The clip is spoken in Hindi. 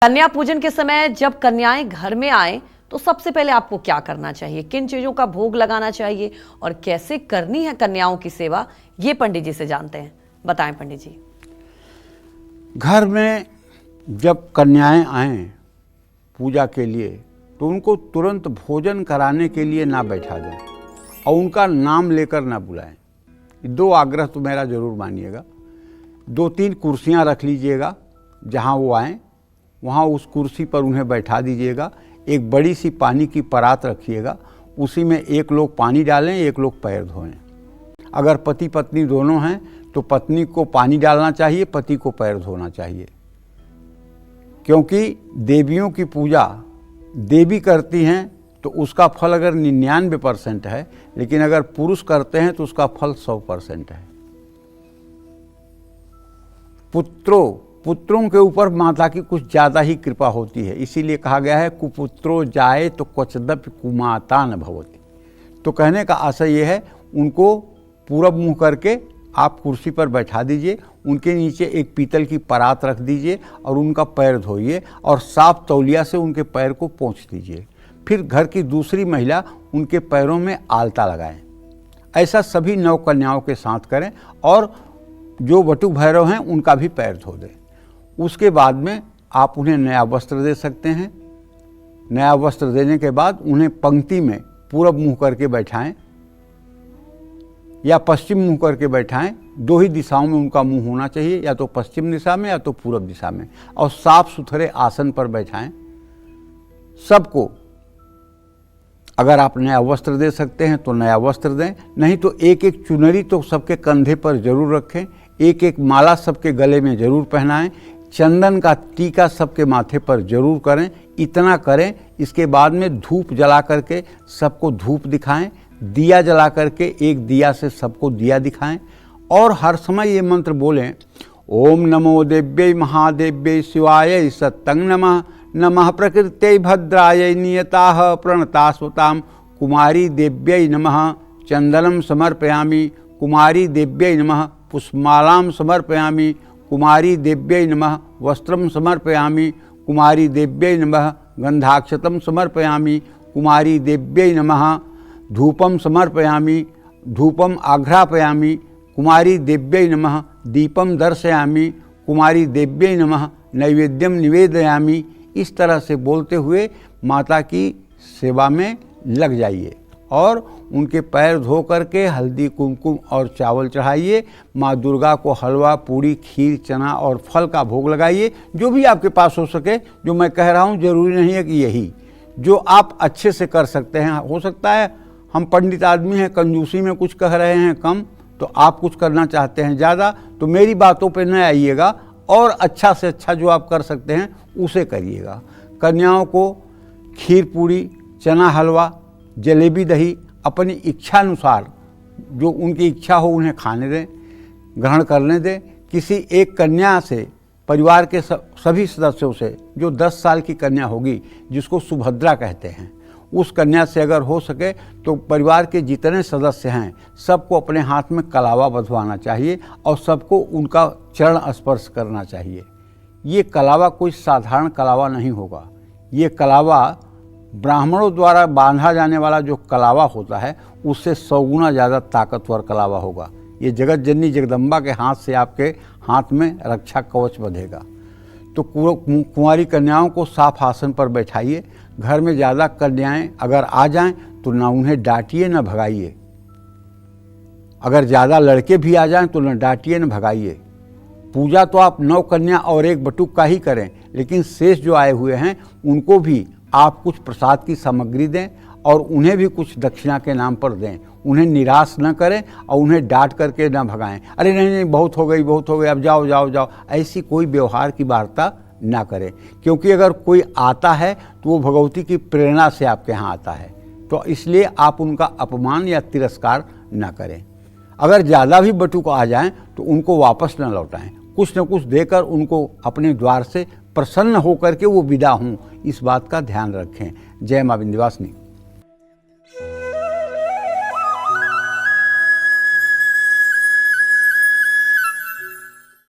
कन्या पूजन के समय जब कन्याएं घर में आए तो सबसे पहले आपको क्या करना चाहिए, किन चीजों का भोग लगाना चाहिए और कैसे करनी है कन्याओं की सेवा, ये पंडित जी से जानते हैं। बताएं पंडित जी। घर में जब कन्याएं आएं पूजा के लिए तो उनको तुरंत भोजन कराने के लिए ना बैठा दें और उनका नाम लेकर ना बुलाएं। दो आग्रह तो मेरा ज़रूर मानिएगा। 2-3 कुर्सियां रख लीजिएगा, जहां वो आएँ वहां उस कुर्सी पर उन्हें बैठा दीजिएगा। एक बड़ी सी पानी की परात रखिएगा, उसी में एक लोग पानी डालें, एक लोग पैर धोएं। अगर पति पत्नी दोनों हैं तो पत्नी को पानी डालना चाहिए, पति को पैर धोना चाहिए, क्योंकि देवियों की पूजा देवी करती हैं तो उसका फल अगर 99% है, लेकिन अगर पुरुष करते हैं तो उसका फल 100% है। पुत्रों के ऊपर माता की कुछ ज़्यादा ही कृपा होती है, इसीलिए कहा गया है कुपुत्रो जाए तो क्वचिदपि कुमाता न भवति। तो कहने का आशय ये है, उनको पूरब मुँह करके आप कुर्सी पर बैठा दीजिए, उनके नीचे एक पीतल की परात रख दीजिए और उनका पैर धोइए और साफ तौलिया से उनके पैर को पोंछ दीजिए। फिर घर की दूसरी महिला उनके पैरों में आलता लगाएं। ऐसा सभी नव कन्याओं के साथ करें और जो बटुक भैरव हैं उनका भी पैर धो दें। उसके बाद में आप उन्हें नया वस्त्र दे सकते हैं। नया वस्त्र देने के बाद उन्हें पंक्ति में पूरब मुँह करके बैठाएं या पश्चिम मुँह करके बैठाएं। 2 ही दिशाओं में उनका मुंह होना चाहिए, या तो पश्चिम दिशा में या तो पूरब दिशा में, और साफ सुथरे आसन पर बैठाएं। सबको अगर आप नया वस्त्र दे सकते हैं तो नया वस्त्र दें, नहीं तो एक एक चुनरी तो सबके कंधे पर जरूर रखें, एक एक माला सबके गले में जरूर पहनाएं, चंदन का टीका सबके माथे पर जरूर करें। इतना करें, इसके बाद में धूप जला करके सबको धूप दिखाएं, दिया जला करके एक दिया से सबको दिया दिखाएं और हर समय ये मंत्र बोलें, ओम नमो देव्यै महादेव्यै शिवाय सत्तं नमः, नमः प्रकृत्यै भद्रायै नियताः प्रणतास्वतां, कुमारी देव्यै नमः चंदनं समर्पयामि, कुमारी देव्यै नमः पुष्पमालां समर्पयामि, कुमारी देव्यै नमः वस्त्रं समर्पयामि, कुमारी देव्यै नमः गंधाक्षतं समर्पयामि, कुमारी देव्यै नमः धूपम समर्पयामि, धूपम आघ्रापयामि, कुमारी देव्यै नमः दीपम दर्शयामि, कुमारी देव्यै नमः नैवेद्यम निवेदयामि। इस तरह से बोलते हुए माता की सेवा में लग जाइए और उनके पैर धो करके हल्दी कुमकुम और चावल चढ़ाइए। माँ दुर्गा को हलवा पूड़ी खीर चना और फल का भोग लगाइए, जो भी आपके पास हो सके। जो मैं कह रहा हूँ जरूरी नहीं है कि यही, जो आप अच्छे से कर सकते हैं। हो सकता है हम पंडित आदमी हैं, कंजूसी में कुछ कह रहे हैं कम, तो आप कुछ करना चाहते हैं ज़्यादा, तो मेरी बातों पे न आइएगा और अच्छा से अच्छा जो आप कर सकते हैं उसे करिएगा। कन्याओं को खीर पूड़ी चना हलवा जलेबी दही अपनी इच्छानुसार जो उनकी इच्छा हो उन्हें खाने दें, ग्रहण करने दें। किसी एक कन्या से परिवार के सभी सदस्यों से, जो 10 साल की कन्या होगी जिसको सुभद्रा कहते हैं, उस कन्या से अगर हो सके तो परिवार के जितने सदस्य हैं सबको अपने हाथ में कलावा बंधवाना चाहिए और सबको उनका चरण स्पर्श करना चाहिए। ये कलावा कोई साधारण कलावा नहीं होगा। ये कलावा ब्राह्मणों द्वारा बांधा जाने वाला जो कलावा होता है उससे 100 गुना ज़्यादा ताकतवर कलावा होगा। ये जगत जननी जगदम्बा के हाथ से आपके हाथ में रक्षा कवच बंधेगा। तो कुंवारी कन्याओं को साफ आसन पर बैठाइए। घर में ज़्यादा कन्याएं अगर आ जाएं तो ना उन्हें डांटिए न भगाइए। अगर ज़्यादा लड़के भी आ जाएं तो न डांटिए न भगाइए। पूजा तो आप 9 कन्या और 1 बटुक का ही करें, लेकिन शेष जो आए हुए हैं उनको भी आप कुछ प्रसाद की सामग्री दें और उन्हें भी कुछ दक्षिणा के नाम पर दें। उन्हें निराश न करें और उन्हें डांट करके न भगाएं। अरे नहीं नहीं बहुत हो गई अब जाओ जाओ जाओ, ऐसी कोई व्यवहार की वार्ता ना करें, क्योंकि अगर कोई आता है तो वो भगवती की प्रेरणा से आपके यहाँ आता है, तो इसलिए आप उनका अपमान या तिरस्कार ना करें। अगर ज़्यादा भी बटुक आ जाएं तो उनको वापस न लौटाएं, कुछ न कुछ देकर उनको अपने द्वार से प्रसन्न होकर के वो विदा हों, इस बात का ध्यान रखें। जय माँ विंध्यवासिनी।